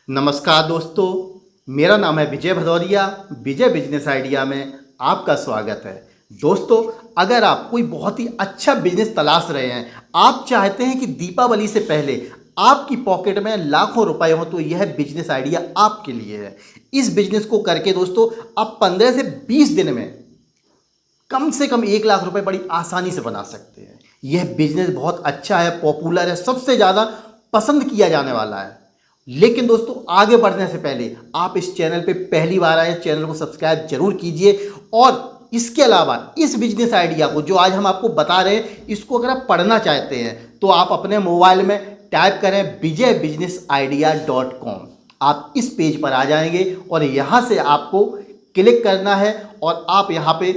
नमस्कार दोस्तों, मेरा नाम है विजय भदौरिया। विजय बिजनेस आइडिया में आपका स्वागत है। दोस्तों, अगर आप कोई बहुत ही अच्छा बिजनेस तलाश रहे हैं, आप चाहते हैं कि दीपावली से पहले आपकी पॉकेट में लाखों रुपए हो, तो यह बिजनेस आइडिया आपके लिए है। इस बिजनेस को करके दोस्तों आप 15 से 20 दिन में कम से कम 1 लाख रुपए बड़ी आसानी से बना सकते हैं। यह बिजनेस बहुत अच्छा है, पॉपुलर है, सबसे ज़्यादा पसंद किया जाने वाला है। लेकिन दोस्तों, आगे बढ़ने से पहले आप इस चैनल पे पहली बार आए, चैनल को सब्सक्राइब जरूर कीजिए। और इसके अलावा इस बिजनेस आइडिया को जो आज हम आपको बता रहे हैं, इसको अगर आप पढ़ना चाहते हैं तो आप अपने मोबाइल में टाइप करें vijaybusinessidea.com। आप इस पेज पर आ जाएंगे और यहाँ से आपको क्लिक करना है और आप यहाँ पे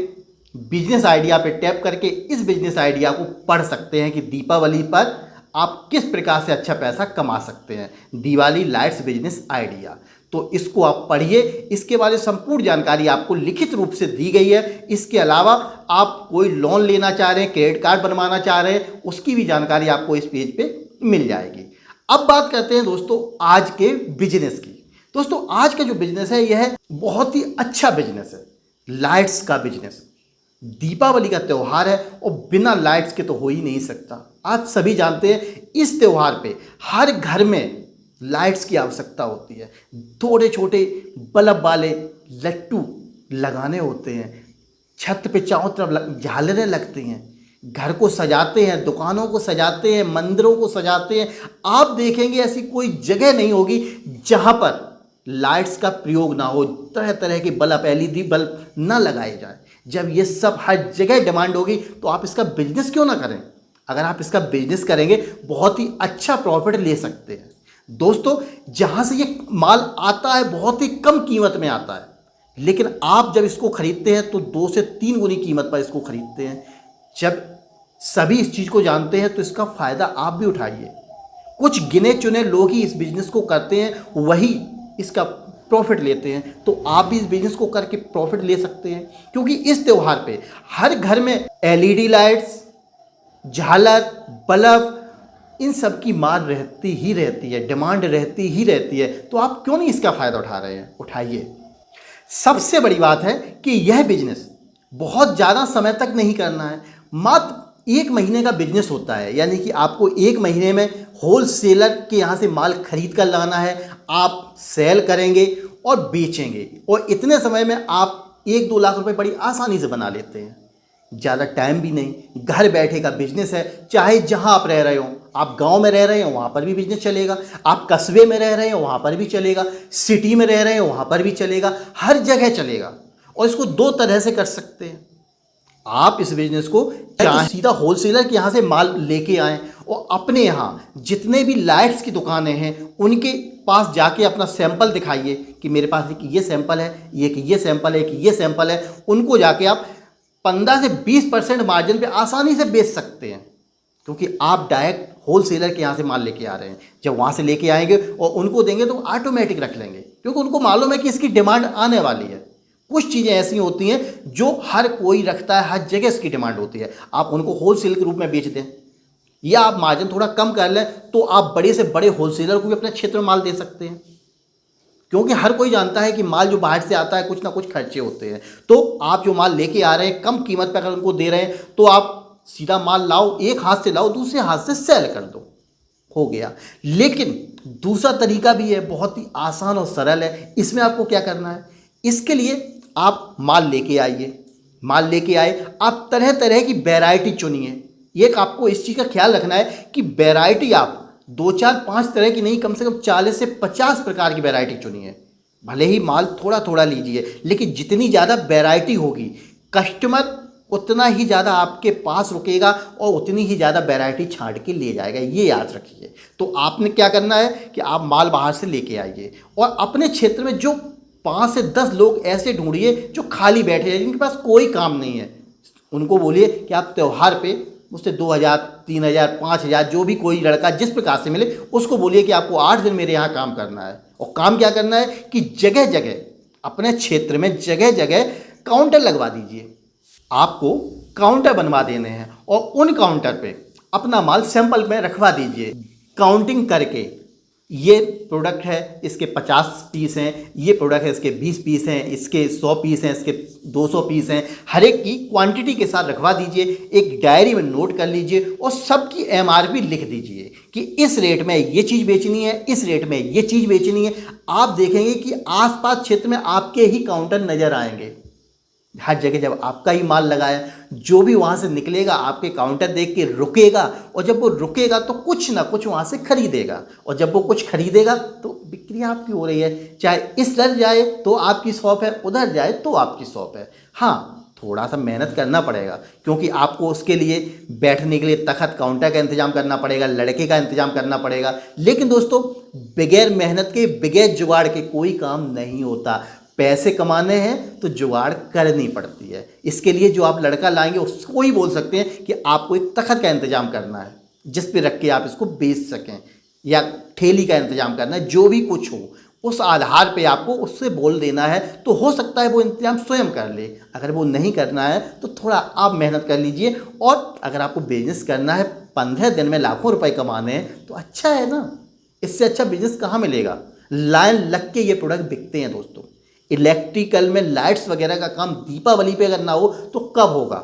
बिजनेस आइडिया पे टैप करके इस बिजनेस आइडिया को पढ़ सकते हैं कि दीपावली पर आप किस प्रकार से अच्छा पैसा कमा सकते हैं। दिवाली लाइट्स बिजनेस आइडिया, तो इसको आप पढ़िए। इसके बारे में संपूर्ण जानकारी आपको लिखित रूप से दी गई है। इसके अलावा आप कोई लोन लेना चाह रहे हैं, क्रेडिट कार्ड बनवाना चाह रहे हैं, उसकी भी जानकारी आपको इस पेज पे मिल जाएगी। अब बात करते हैं दोस्तों आज के बिजनेस की। दोस्तों, आज का जो बिजनेस है यह बहुत ही अच्छा बिजनेस है, लाइट्स का बिजनेस। दीपावली का त्यौहार है और बिना लाइट्स के तो हो ही नहीं सकता। आप सभी जानते हैं इस त्यौहार पे हर घर में लाइट्स की आवश्यकता होती है। थोड़े छोटे बल्ब वाले लट्टू लगाने होते हैं, छत पे चारों तरफ झालरें लगती हैं, घर को सजाते हैं, दुकानों को सजाते हैं, मंदिरों को सजाते हैं। आप देखेंगे ऐसी कोई जगह नहीं होगी जहां पर लाइट्स का प्रयोग ना हो, तरह तरह के बल्ब, एलईडी बल्ब ना लगाए जाए। जब ये सब हर जगह डिमांड होगी तो आप इसका बिजनेस क्यों ना करें। अगर आप इसका बिजनेस करेंगे बहुत ही अच्छा प्रॉफिट ले सकते हैं। दोस्तों, जहां से ये माल आता है बहुत ही कम कीमत में आता है, लेकिन आप जब इसको खरीदते हैं तो 2 से 3 गुनी कीमत पर इसको खरीदते हैं। जब सभी इस चीज़ को जानते हैं तो इसका फ़ायदा आप भी उठाइए। कुछ गिने चुने लोग ही इस बिजनेस को करते हैं, वही इसका प्रॉफिट लेते हैं। तो आप भी इस बिजनेस को करके प्रॉफिट ले सकते हैं, क्योंकि इस त्यौहार पे हर घर में एलईडी लाइट्स, झालर, बल्ब, इन सब की मांग रहती ही रहती है, डिमांड रहती ही रहती है। तो आप क्यों नहीं इसका फ़ायदा उठा रहे हैं? उठाइए। सबसे बड़ी बात है कि यह बिजनेस बहुत ज़्यादा समय तक नहीं करना है, मात्र 1 महीने का बिजनेस होता है। यानी कि आपको 1 महीने में होलसेलर के यहाँ से माल खरीद कर लाना है, आप सेल करेंगे और बेचेंगे, और इतने समय में आप 1-2 लाख रुपए बड़ी आसानी से बना लेते हैं। ज़्यादा टाइम भी नहीं, घर बैठे का बिजनेस है। चाहे जहाँ आप रह रहे हो, आप गांव में रह रहे हो वहाँ पर भी बिजनेस चलेगा, आप कस्बे में रह रहे हो वहाँ पर भी चलेगा, सिटी में रह रहे हो वहाँ पर भी चलेगा, हर जगह चलेगा। और इसको 2 तरह से कर सकते हैं। आप इस बिजनेस को चाहे सीधा होलसेलर के यहाँ से माल लेके आएँ और अपने यहाँ जितने भी लाइट्स की दुकानें हैं उनके पास जाके अपना सैंपल दिखाइए कि मेरे पास एक ये सैंपल है, एक ये सैंपल है, एक ये सैंपल है। उनको जाके आप 15 से 20% मार्जिन पे आसानी से बेच सकते हैं, क्योंकि आप डायरेक्ट होलसेलर के यहाँ से माल लेके आ रहे हैं। जब वहाँ से लेके आएंगे और उनको देंगे तो ऑटोमेटिक रख लेंगे, क्योंकि उनको मालूम है कि इसकी डिमांड आने वाली है। कुछ चीज़ें ऐसी होती हैं जो हर कोई रखता है, हर जगह इसकी डिमांड होती है। आप उनको होलसेल के रूप में बेच दें या आप मार्जिन थोड़ा कम कर लें तो आप बड़े से बड़े होलसेलर को भी अपने क्षेत्र में माल दे सकते हैं, क्योंकि हर कोई जानता है कि माल जो बाहर से आता है कुछ ना कुछ खर्चे होते हैं। तो आप जो माल लेके आ रहे हैं कम कीमत पर अगर उनको दे रहे हैं तो आप सीधा माल लाओ, एक हाथ से लाओ, दूसरे हाथ से सेल कर दो, हो गया। लेकिन दूसरा तरीका भी है, बहुत ही आसान और सरल है। इसमें आपको क्या करना है, इसके लिए आप माल लेके आइए। माल लेके आए, आप तरह तरह की वैरायटी चुनिए। एक आपको इस चीज़ का ख्याल रखना है कि वैरायटी आप 2, 4, 5 तरह की नहीं, कम से कम 40 से 50 प्रकार की वैरायटी चुनिए। भले ही माल थोड़ा थोड़ा लीजिए, लेकिन जितनी ज़्यादा वैरायटी होगी कस्टमर उतना ही ज़्यादा आपके पास रुकेगा और उतनी ही ज़्यादा वैरायटी छांट के ले जाएगा, ये याद रखिए। तो आपने क्या करना है कि आप माल बाहर से लेके आइए और अपने क्षेत्र में जो 5 से 10 लोग ऐसे ढूंढिए जो खाली बैठे हैं, जिनके पास कोई काम नहीं है। उनको बोलिए कि आप त्यौहार पे मुझसे 2000, 3000, 5000, जो भी कोई लड़का जिस प्रकार से मिले उसको बोलिए कि आपको 8 दिन मेरे यहाँ काम करना है। और काम क्या करना है कि जगह जगह अपने क्षेत्र में जगह जगह काउंटर लगवा दीजिए। आपको काउंटर बनवा देने हैं और उन काउंटर पे अपना माल सैंपल में रखवा दीजिए। काउंटिंग करके ये प्रोडक्ट है, इसके 50 पीस हैं, ये प्रोडक्ट है इसके 20 पीस हैं, इसके 100 पीस हैं, इसके 200 पीस हैं। हर एक की क्वांटिटी के साथ रखवा दीजिए, एक डायरी में नोट कर लीजिए और सबकी एमआरपी लिख दीजिए कि इस रेट में ये चीज़ बेचनी है, इस रेट में ये चीज़ बेचनी है। आप देखेंगे कि आसपास क्षेत्र में आपके ही काउंटर नज़र आएंगे। हर जगह जब आपका ही माल लगा है, जो भी वहाँ से निकलेगा आपके काउंटर देख के रुकेगा, और जब वो रुकेगा तो कुछ ना कुछ वहाँ से खरीदेगा, और जब वो कुछ खरीदेगा तो बिक्री आपकी हो रही है। चाहे इस तरह जाए तो आपकी शॉप है, उधर जाए तो आपकी शॉप है। हाँ, थोड़ा सा मेहनत करना पड़ेगा, क्योंकि आपको उसके लिए बैठने के लिए तखत काउंटर का इंतजाम करना पड़ेगा, लड़के का इंतजाम करना पड़ेगा। लेकिन दोस्तों, बगैर मेहनत के, बगैर जुगाड़ के कोई काम नहीं होता। पैसे कमाने हैं तो जुगाड़ करनी पड़ती है। इसके लिए जो आप लड़का लाएंगे उसको ही बोल सकते हैं कि आपको एक तखत का इंतजाम करना है, जिस पे रख के आप इसको बेच सकें, या ठेली का इंतजाम करना है। जो भी कुछ हो उस आधार पे आपको उससे बोल देना है, तो हो सकता है वो इंतजाम स्वयं कर ले। अगर वो नहीं करना है तो थोड़ा आप मेहनत कर लीजिए। और अगर आपको बिजनेस करना है, 15 दिन में लाखों रुपए कमाने हैं, तो अच्छा है ना। इससे अच्छा बिजनेस कहाँ मिलेगा। लाइन लग के ये प्रोडक्ट बिकते हैं दोस्तों। इलेक्ट्रिकल में लाइट्स वगैरह का काम दीपावली पे अगर ना हो तो कब होगा।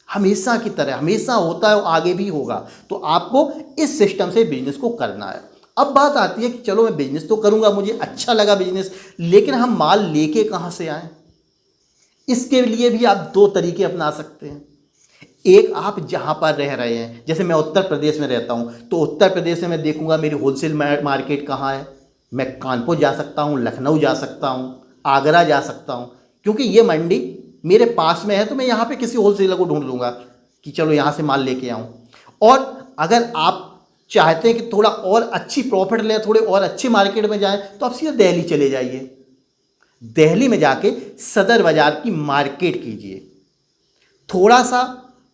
हमेशा की तरह हमेशा होता है और आगे भी होगा। तो आपको इस सिस्टम से बिजनेस को करना है। अब बात आती है कि चलो मैं बिजनेस तो करूंगा, मुझे अच्छा लगा बिजनेस, लेकिन हम माल लेके कहाँ से आएँ। इसके लिए भी आप 2 तरीके अपना सकते हैं। एक, आप जहाँ पर रह रहे हैं, जैसे मैं उत्तर प्रदेश में रहता हूँ, तो उत्तर प्रदेश में मैं देखूंगा मेरी होलसेल मार्केट कहाँ है। मैं कानपुर जा सकता हूँ, लखनऊ जा सकता हूँ, आगरा जा सकता हूँ, क्योंकि ये मंडी मेरे पास में है। तो मैं यहाँ पे किसी होलसेलर को ढूंढ लूँगा कि चलो यहाँ से माल लेके आऊँ। और अगर आप चाहते हैं कि थोड़ा और अच्छी प्रॉफिट लें, थोड़े और अच्छी मार्केट में जाएं, तो आप सीधे दिल्ली चले जाइए। दिल्ली में जाके सदर बाज़ार की मार्केट कीजिए। थोड़ा सा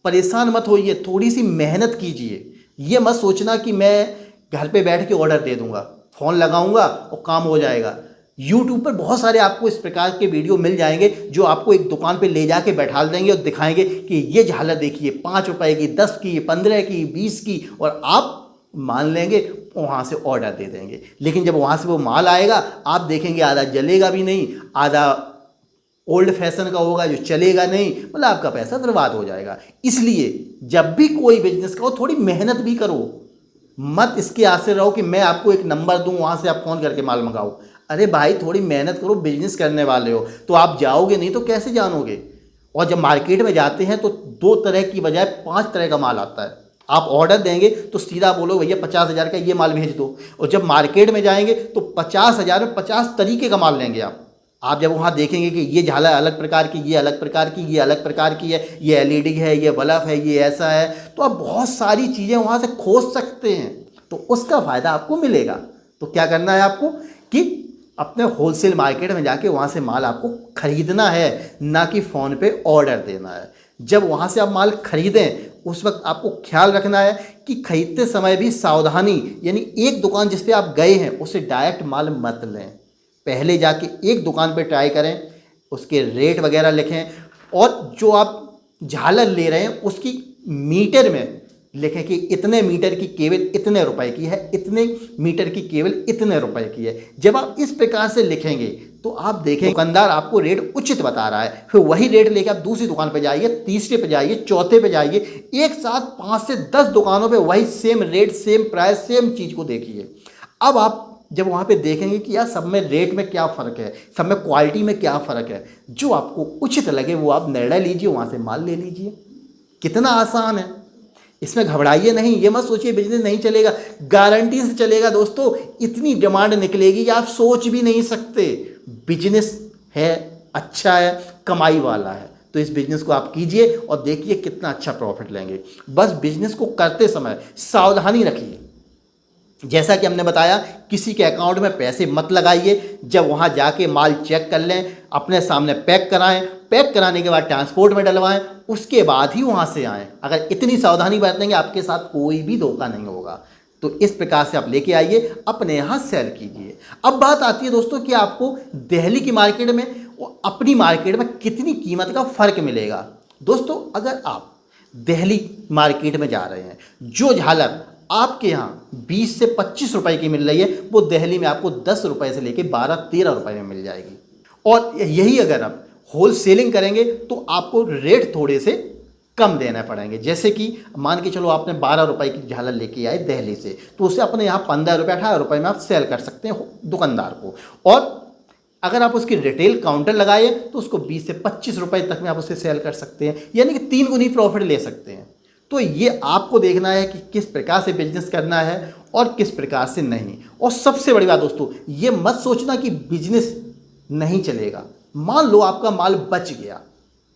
परेशान मत होइए, थोड़ी सी मेहनत कीजिए। ये मत सोचना कि मैं घर पे बैठ के ऑर्डर दे दूँगा, फ़ोन लगाऊंगा और काम हो जाएगा। YouTube पर बहुत सारे आपको इस प्रकार के वीडियो मिल जाएंगे, जो आपको एक दुकान पे ले जाके बैठा देंगे और दिखाएंगे कि ये झालर देखिए, 5 रुपए की, 10 की, 15 की, 20 की, और आप मान लेंगे, वहाँ से ऑर्डर दे देंगे। लेकिन जब वहाँ से वो माल आएगा, आप देखेंगे आधा जलेगा भी नहीं, आधा ओल्ड फैशन का होगा जो चलेगा नहीं, मतलब आपका पैसा बर्बाद हो जाएगा। इसलिए जब भी कोई बिजनेस करो, थोड़ी मेहनत भी करो। मत इसके आसे रहो कि मैं आपको एक नंबर दूं, वहाँ से आप फ़ोन करके माल मंगाओ। अरे भाई, थोड़ी मेहनत करो। बिजनेस करने वाले हो तो आप जाओगे नहीं तो कैसे जानोगे। और जब मार्केट में जाते हैं तो 2 तरह की बजाय 5 तरह का माल आता है। आप ऑर्डर देंगे तो सीधा बोलो भैया 50,000 का ये माल भेज दो, और जब मार्केट में जाएंगे तो 50,000 में 50 तरीके का माल लेंगे आप जब वहाँ देखेंगे कि ये झालर अलग प्रकार की, ये अलग प्रकार की, ये अलग प्रकार की है, ये एलईडी है, ये बल्ब है, ये ऐसा है, तो आप बहुत सारी चीज़ें वहाँ से खोज सकते हैं। तो उसका फ़ायदा आपको मिलेगा। तो क्या करना है आपको कि अपने होलसेल मार्केट में जाके वहाँ से माल आपको खरीदना है, ना कि फ़ोन पे ऑर्डर देना है। जब वहाँ से आप माल खरीदें, उस वक्त आपको ख्याल रखना है कि खरीदते समय भी सावधानी, यानी एक दुकान जिस पे आप गए हैं उससे डायरेक्ट माल मत लें। पहले जाके एक दुकान पे ट्राई करें, उसके रेट वगैरह लिखें, और जो आप झालर ले रहे हैं उसकी मीटर में लिखें कि इतने मीटर की केवल इतने रुपए की है, इतने मीटर की केवल इतने रुपए की है। जब आप इस प्रकार से लिखेंगे तो आप देखें दुकानदार आपको रेट उचित बता रहा है। फिर वही रेट लेके आप दूसरी दुकान पे जाइए, तीसरे पे जाइए, चौथे पे जाइए, एक साथ 5 से 10 दुकानों पे वही same rate, same price, same चीज़ को देखिए। अब आप जब वहाँ पे देखेंगे कि यार सब में रेट में क्या फ़र्क है, सब में क्वालिटी में क्या फ़र्क है, जो आपको उचित लगे वो आप निर्णय लीजिए, वहाँ से माल ले लीजिए। कितना आसान है, इसमें घबराइए नहीं। ये मत सोचिए बिजनेस नहीं चलेगा, गारंटी से चलेगा दोस्तों। इतनी डिमांड निकलेगी कि आप सोच भी नहीं सकते। बिजनेस है, अच्छा है, कमाई वाला है, तो इस बिजनेस को आप कीजिए और देखिए कितना अच्छा प्रॉफिट लेंगे। बस बिजनेस को करते समय सावधानी रखिए। जैसा कि हमने बताया, किसी के अकाउंट में पैसे मत लगाइए। जब वहाँ जाके माल चेक कर लें, अपने सामने पैक कराएं, पैक कराने के बाद ट्रांसपोर्ट में डलवाएं, उसके बाद ही वहाँ से आएँ। अगर इतनी सावधानी बरतेंगे आपके साथ कोई भी धोखा नहीं होगा। तो इस प्रकार से आप लेके आइए, अपने यहाँ सेल कीजिए। अब बात आती है दोस्तों कि आपको दिल्ली की मार्केट में और अपनी मार्केट में कितनी कीमत का फ़र्क मिलेगा। दोस्तों, अगर आप दिल्ली मार्केट में जा रहे हैं, जो झालर आपके यहाँ 20 से 25 रुपए की मिल रही है, वो दिल्ली में आपको 10 रुपए से लेके 12-13 रुपए में मिल जाएगी। और यही अगर आप होल सेलिंग करेंगे तो आपको रेट थोड़े से कम देने पड़ेंगे। जैसे कि मान के चलो आपने 12 रुपए की झालर लेके आए दिल्ली से, तो उसे अपने यहाँ 15 रुपये 18 रुपये में आप सेल कर सकते हैं दुकानदार को। और अगर आप उसकी रिटेल काउंटर लगाए तो उसको 20 से 25 रुपए तक में आप उसे सेल कर सकते हैं, यानी कि 3 गुनी प्रॉफिट ले सकते हैं। तो ये आपको देखना है कि किस प्रकार से बिजनेस करना है और किस प्रकार से नहीं। और सबसे बड़ी बात दोस्तों, ये मत सोचना कि बिजनेस नहीं चलेगा। मान लो आपका माल बच गया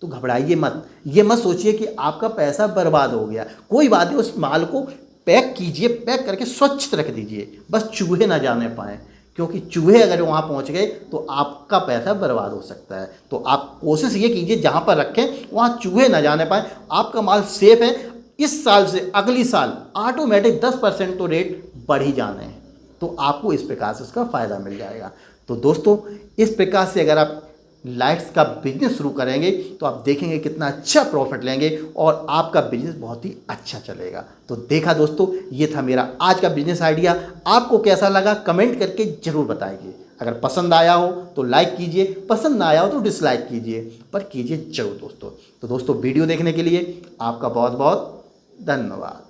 तो घबराइए मत, ये मत सोचिए कि आपका पैसा बर्बाद हो गया। कोई बात नहीं, उस माल को पैक कीजिए, पैक करके स्वच्छ रख दीजिए, बस चूहे ना जाने पाएँ, क्योंकि चूहे अगर वहाँ पहुँच गए तो आपका पैसा बर्बाद हो सकता है। तो आप कोशिश ये कीजिए जहाँ पर रखें वहाँ चूहे ना जाने पाएँ, आपका माल सेफ है। इस साल से अगली साल ऑटोमेटिक 10% तो रेट बढ़ ही जाने हैं, तो आपको इस प्रकार से उसका फ़ायदा मिल जाएगा। तो दोस्तों, इस प्रकार से अगर आप लाइट्स का बिजनेस शुरू करेंगे तो आप देखेंगे कितना अच्छा प्रॉफिट लेंगे और आपका बिजनेस बहुत ही अच्छा चलेगा। तो देखा दोस्तों, ये था मेरा आज का बिजनेस आइडिया। आपको कैसा लगा कमेंट करके ज़रूर बताइए। अगर पसंद आया हो तो लाइक कीजिए, पसंद ना आया हो तो डिसलाइक कीजिए, पर कीजिए जरूर दोस्तों। तो दोस्तों, वीडियो देखने के लिए आपका बहुत बहुत धन्यवाद।